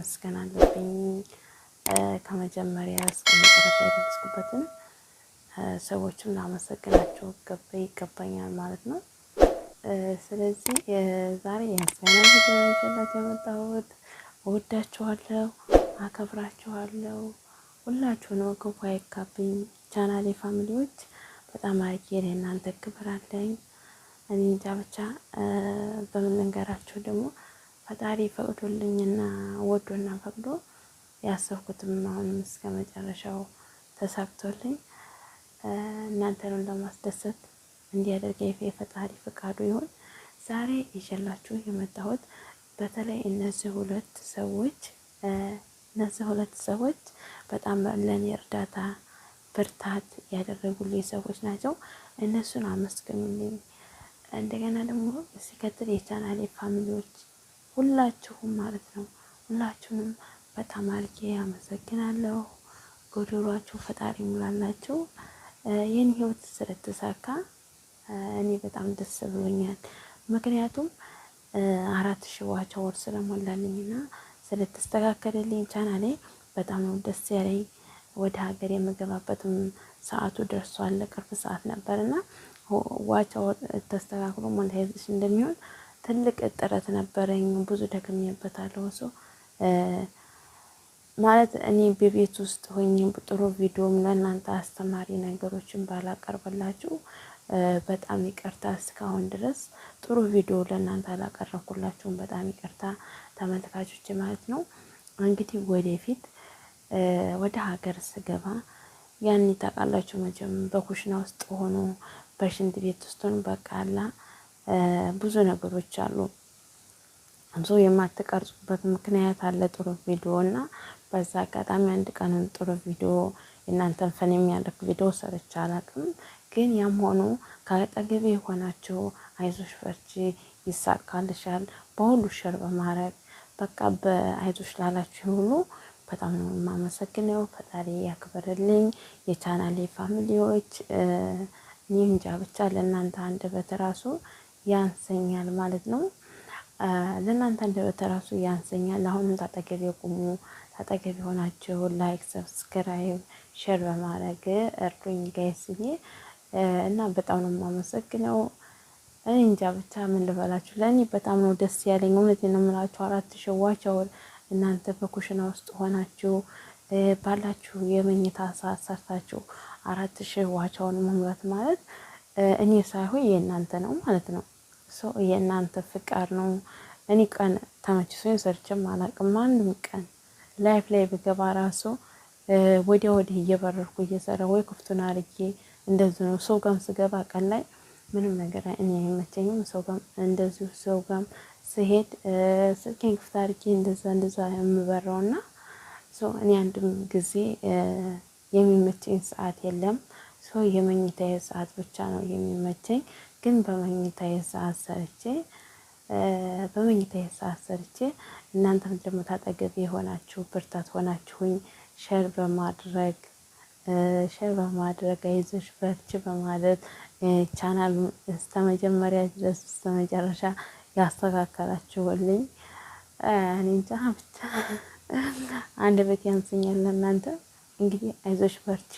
ማመስገን አለብኝ። ከመጀመሪያ እስከ መጨረሻ የደረስኩበትን ሰዎችን ላመሰግናቸው ይገባኛል ማለት ነው። ስለዚህ ዛሬ የምስጋና ቪዲዮ ይዤላችሁ የመጣሁት እወዳችኋለሁ፣ አከብራችኋለሁ። ሁላችሁንም ክፉ አይካብኝ። ቻናሌ ፋሚሊዎች በጣም አርጌ ለእናንተ ክብር አለኝ። እኔ እንጃ ብቻ በምን ልንገራችሁ። ደግሞ ፈጣሪ ፈቅዶልኝና ወዶና ፈቅዶ ያሰብኩትም አሁንም እስከ መጨረሻው ተሳክቶልኝ እናንተንም ለማስደሰት እንዲያደርገኝ የፈጣሪ ፈቃዱ ይሁን። ዛሬ ይዤላችሁ የመጣሁት በተለይ እነዚህ ሁለት ሰዎች በጣም ለኔ እርዳታ ብርታት ያደረጉልኝ ሰዎች ናቸው። እነሱን አመስግኑልኝ። እንደገና ደግሞ ሲቀጥል የቻናሌ ፋሚሊዎች ሁላችሁም ማለት ነው፣ ሁላችሁንም በጣም አድርጌ አመሰግናለሁ። ጎዶሏችሁ ፈጣሪ ሙላላችሁ። የኔ ህይወት ስለተሳካ እኔ በጣም ደስ ብሎኛል። ምክንያቱም 4000 ዋች አወር ስለሞላልኝና ስለተስተካከለልኝ ቻናሌ በጣም ነው ደስ ያለኝ። ወደ ሀገር የምገባበትም ሰዓቱ ደርሷል። ቅርብ ሰዓት ነበርና ዋች አወር ተስተካክሎ ሞኔታይዜሽን እንደሚሆን ትልቅ ጥረት ነበረኝ። ብዙ ደክሜበታለሁ። ማለት እኔ በቤት ውስጥ ሆኜ ጥሩ ቪዲዮም ለእናንተ አስተማሪ ነገሮችን ባላቀርብላችሁ በጣም ይቅርታ። እስካሁን ድረስ ጥሩ ቪዲዮ ለእናንተ አላቀረብኩላችሁም። በጣም ይቅርታ ተመልካቾች ማለት ነው። እንግዲህ ወደፊት ወደ ሀገር ስገባ ያን ታውቃላችሁ መቼም በኩሽና ውስጥ ሆኖ በሽንት ቤት ውስጥ ሆኖ በቃላ ብዙ ነገሮች አሉ። የማትቀርጹበት ምክንያት አለ። ጥሩ ቪዲዮ እና በዛ አጋጣሚ አንድ ቀን ጥሩ ቪዲዮ እናንተን ፈን የሚያደርግ ቪዲዮ ሰርቼ አላውቅም። ግን ያም ሆኖ ከአጠገቤ የሆናችሁ አይዞሽ በርቺ ይሳካልሻል በሁሉ ሸር በማድረግ በቃ በአይዞሽ ላላችሁ ሁሉ በጣም ነው የማመሰግነው። ፈጣሪ ያክብርልኝ። የቻናሌ ፋሚሊዎች እኔ እንጃ ብቻ ለእናንተ አንደበት ራሱ ያንሰኛል ማለት ነው። ለእናንተ አንደበት ራሱ ያንሰኛል። አሁንም ታጠገቤ ቁሙ፣ ታጠገቤ ሆናችሁ ላይክ፣ ሰብስክራይብ፣ ሼር በማድረግ እርዱኝ ጋይስዬ እና በጣም ነው የማመሰግነው። እኔ እንጃ ብቻ ምን ልበላችሁ፣ ለእኔ በጣም ነው ደስ ያለኝ። እውነቴን ነው የምላችሁ። 4000 ዋች አወር እናንተ በኩሽና ውስጥ ሆናችሁ ባላችሁ የመኝታ ሰዓት ሰርታችሁ 4000 ዋች አወር መሙላት ማለት እኔ ሳይሆን የእናንተ ነው ማለት ነው። የእናንተ ፍቃድ ነው። እኔ ቀን ተመችቶኝ ሰርቼም አላውቅም። አንድም ቀን ላይፍ ላይ ብገባ ራሱ ወዲያ ወዲህ እየበረርኩ እየሰራ ወይ ክፍቱን አድርጌ እንደዚህ ነው። ሰው ጋም ስገባ ቀን ላይ ምንም ነገር እኔ አይመቸኝም። እንደዚሁ ሰው ጋም ስሄድ ስልኬን ክፍት አድርጌ እንደዛ የምበራውና እኔ አንድም ጊዜ የሚመቸኝ ሰዓት የለም። የመኝታዬ ሰዓት ብቻ ነው የሚመቸኝ። ግን በመኝታዬ ሰዓት ሰርቼ እናንተም ደግሞ ታጠገብ የሆናችሁ ብርታት ሆናችሁኝ ሼር በማድረግ አይዞሽ በርቺ በማለት ቻናሉን እስከመጀመሪያ ድረስ እስከመጨረሻ ያስተካከላችሁልኝ እኔ እንጃ ብቻ አንደበት ያንሰኛል ለእናንተ። እንግዲህ አይዞሽ በርቺ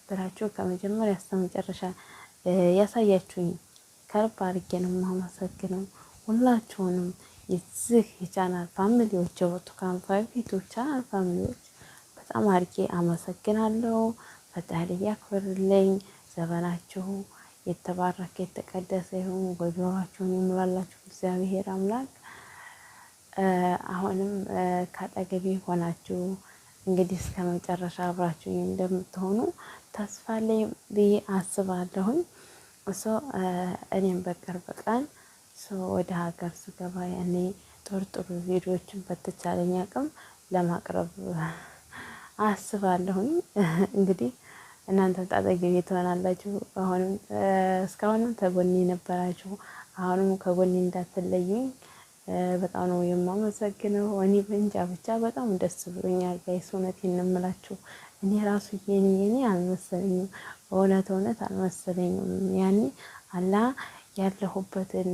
ብላችሁ ከመጀመሪያ እስከመጨረሻ ያሳያችሁኝ ከልብ አድርጌ ነው የማመሰግነው። ሁላችሁንም የዚህ የቻናል ፋሚሊዎች፣ የብርቱካን ዩቲዩብ ቻናል ፋሚሊዎች በጣም አድርጌ አመሰግናለሁ። ፈጣሪ ያክብርልኝ። ዘመናችሁ የተባረከ የተቀደሰ ይሁን። ጎጆአችሁን ይሙላላችሁ እግዚአብሔር አምላክ። አሁንም ካጠገቤ ሆናችሁ እንግዲህ እስከ መጨረሻ አብራችሁኝ እንደምትሆኑ ተስፋ አለኝ ብዬ አስባለሁኝ። እኔም በቅርብ ቀን ወደ ሀገር ስገባ ያኔ ጥሩ ቪዲዮዎችን በተቻለኝ አቅም ለማቅረብ አስባለሁኝ። እንግዲህ እናንተም ታጠገቤ ትሆናላችሁ። አሁንም እስካሁንም ከጎኔ ነበራችሁ። አሁንም ከጎኔ እንዳትለዩኝ በጣም ነው የማመሰግነው። እኔ በእንጃ ብቻ በጣም ደስ ብሎኛል ጋይስ። እውነቴን ነው የምላችሁ። እኔ ራሱ የኔ አልመሰለኝም። እውነት አልመሰለኝም። ያኔ አላ ያለሁበትን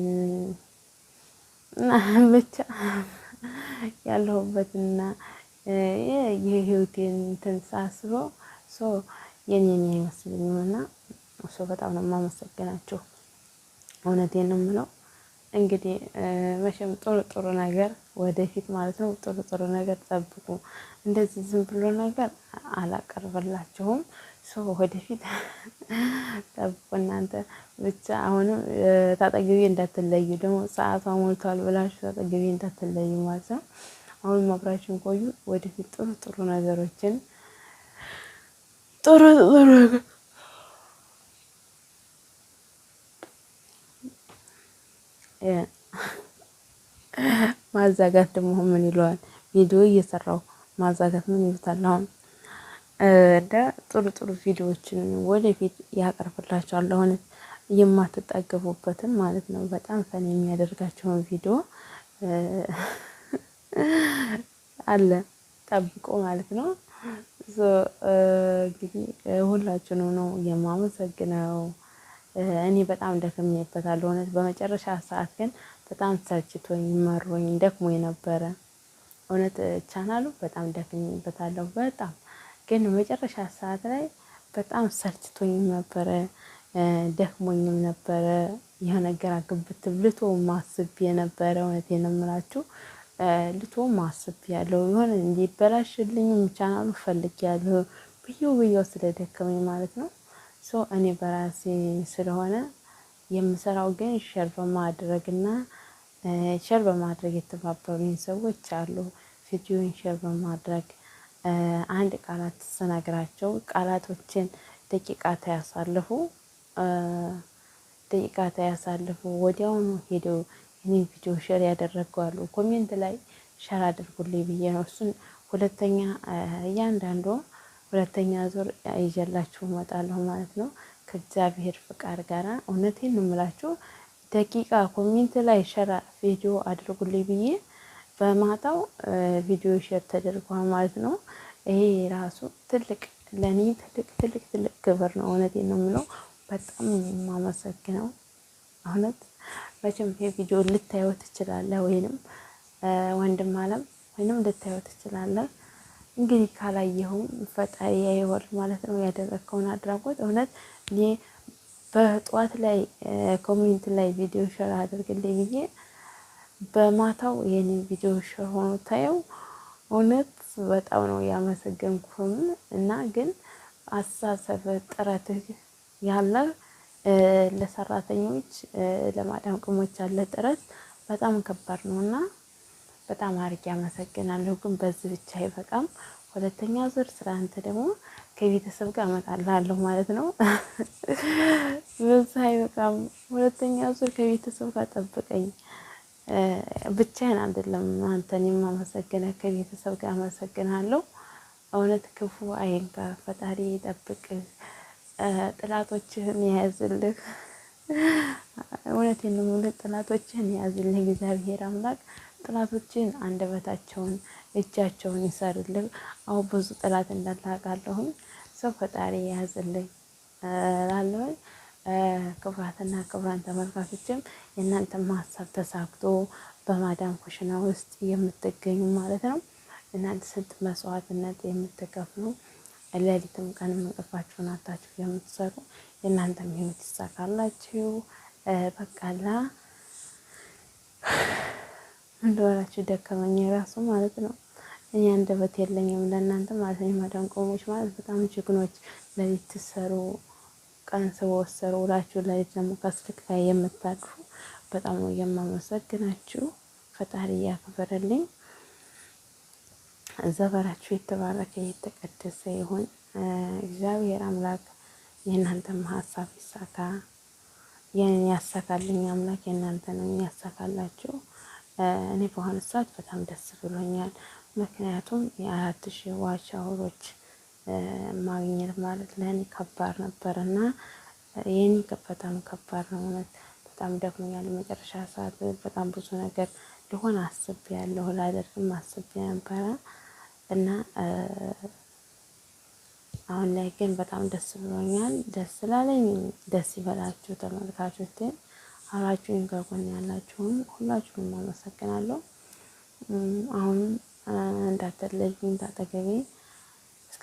ብቻ ያለሁበትና የህይወቴን እንትን ሳስበው የኔን አይመስለኝም እና በጣም ነው የማመሰግናችሁ። እውነቴን ነው የምለው። እንግዲህ መቼም ጥሩ ነገር ወደፊት ማለት ነው ጥሩ ነገር ጠብቁ። እንደዚህ ዝም ብሎ ነገር አላቀርብላችሁም። ወደፊት ጠብቁ እናንተ ብቻ። አሁንም ታጠገቤ እንዳትለዩ ደግሞ ሰዓቷ ሞልቷል ብላችሁ ታጠገቤ እንዳትለዩ ማለት ነው። አሁንም አብራችሁን ቆዩ። ወደፊት ጥሩ ነገሮችን ጥሩ ማዛጋት ደግሞ ምን ይለዋል? ቪዲዮ እየሰራው ማዛጋት ምን ይሉታል? አሁን እንደ ጥሩ ቪዲዮዎችን ወደፊት ያቀርብላችኋል። አሁን የማትጠገቡበትን ማለት ነው። በጣም ፈን የሚያደርጋቸውን ቪዲዮ አለ ጠብቆ ማለት ነው። እንግዲህ ሁላችንም ነው የማመሰግነው። እኔ በጣም ደክሜበታለሁ እውነት። በመጨረሻ ሰዓት ግን በጣም ሰልችቶኝ መሮኝ ደክሞኝ ነበረ። እውነት ቻናሉ በጣም ደክሜበታለሁ በጣም ግን መጨረሻ ሰዓት ላይ በጣም ሰልችቶኝም ነበረ፣ ደክሞኝም ነበረ። የሆነ ግራ ግብት ልተውም አስቤ ነበረ። እውነቴን ነው የምላችሁ ልተውም አስቤያለሁ። የሆነ እንዲበላሽልኝም ቻናሉ ፈልጌያለሁ ብዬው ስለደከመኝ ማለት ነው። እኔ በራሴ ስለሆነ የምሰራው ግን ሸር በማድረግ የተባበሩኝ ሰዎች አሉ። ቪዲዮን ሸር በማድረግ አንድ ቃላት ስነግራቸው ቃላቶችን ደቂቃ ታያሳልፉ ወዲያውኑ ሄደው እኔን ቪዲዮ ሸር ያደረገዋሉ። ኮሜንት ላይ ሸር አድርጉልኝ ብዬ ነው እሱን ሁለተኛ ዙር ይዤላችሁ እመጣለሁ ማለት ነው። ከእግዚአብሔር ፍቃድ ጋራ እውነቴን ነው የምላችሁ። ደቂቃ ኮሜንት ላይ ሸር ቪዲዮ አድርጉልኝ ብዬ በማታው ቪዲዮ ሼር ተደርጓል ማለት ነው። ይሄ ራሱ ለኔ ትልቅ ክብር ነው። እውነቴን ነው የምለው። በጣም የማመሰግነው እውነት። መቼም ቪዲዮ ልታየው ትችላለህ ወይንም ወንድም አለም ወይንም ልታየው ትችላለህ። እንግዲህ ካላየሁም ፈጣሪ ያየዋል ማለት ነው ያደረከውን አድራጎት። እውነት እኔ በጧት ላይ ኮሜንት ላይ ቪዲዮ ሼር አድርግልኝ ብዬ በማታው የኔን ቪዲዮ ሼር ሆኖ ታየው እውነት በጣም ነው ያመሰገንኩህም። እና ግን አስተሳሰብ ጥረትህ ያለ ለሰራተኞች ለማዳም ቅሞች ያለ ጥረት በጣም ከባድ ነውና በጣም አድርጌ አመሰግናለሁ። ግን በዚህ ብቻ አይበቃም። ሁለተኛ ዙር ስላንተ ደግሞ ከቤተሰብ ጋር እመጣልሃለሁ ማለት ነው። በዚህ አይበቃም። ሁለተኛ ዙር ከቤተሰብ ጋር ጠብቀኝ። ብቻዬን አይደለም አንተን የማመሰግነህ ከቤተሰብ ጋር አመሰግናለሁ። እውነት ክፉ አይንካ፣ ፈጣሪ ይጠብቅህ፣ ጥላቶችህን ያዝልህ። እውነቴን ነው የምልህ፣ ጥላቶችህን ያዝልህ እግዚአብሔር አምላክ። ጥላቶችህን አንደበታቸውን እጃቸውን ይሰርልህ። አሁን ብዙ ጥላት እንዳለ አውቃለሁኝ። ፈጣሪ ያዝልኝ እላለሁኝ። ክቡራትና ክቡራን ተመልካቾችም የእናንተም ሀሳብ ተሳክቶ በማዳም ኩሽና ውስጥ የምትገኙ ማለት ነው። እናንተ ስንት መስዋዕትነት የምትከፍሉ ሌሊትም ቀንም እንቅልፋችሁን አጥታችሁ የምትሰሩ የእናንተም ህይወት ይሳካላችሁ። በቃላ እንደወራችሁ ደከመኝ ራሱ ማለት ነው። እኔ አንደበት የለኝም ለእናንተ ማለት ነው። የማዳም ቆሞች ማለት በጣም ጀግኖች፣ ሌሊት ትሰሩ ቀን ስወሰሩ ውላችሁ ሌሊት ደግሞ ከስልክ ላይ የምታድሩ በጣም ነው የማመሰግናችሁ። ፈጣሪ ያክብርልኝ። ዘበራችሁ የተባረከ የተቀደሰ ይሁን። እግዚአብሔር አምላክ የእናንተም ሀሳብ ይሳካ። የኔን ያሳካልኝ አምላክ የእናንተንም ያሳካላችሁ። እኔ በአሁኑ ሰዓት በጣም ደስ ብሎኛል። ምክንያቱም የ4000 ዋች አወሮች ማግኘት ማለት ለእኔ ከባድ ነበርና የኔ በጣም ከባድ ነው። እውነት በጣም ደክሞኛል። መጨረሻ ሰዓት በጣም ብዙ ነገር ልሆን አስቤያለሁ፣ ላደርግም አስቤ ነበረ እና አሁን ላይ ግን በጣም ደስ ብሎኛል። ደስ ስላለኝ ደስ ይበላችሁ ተመልካቾች። አብራችሁኝ ከጎን ያላችሁም ሁላችሁንም አመሰግናለሁ። አሁን እንዳትለዩኝ ታጠገቤ እስከ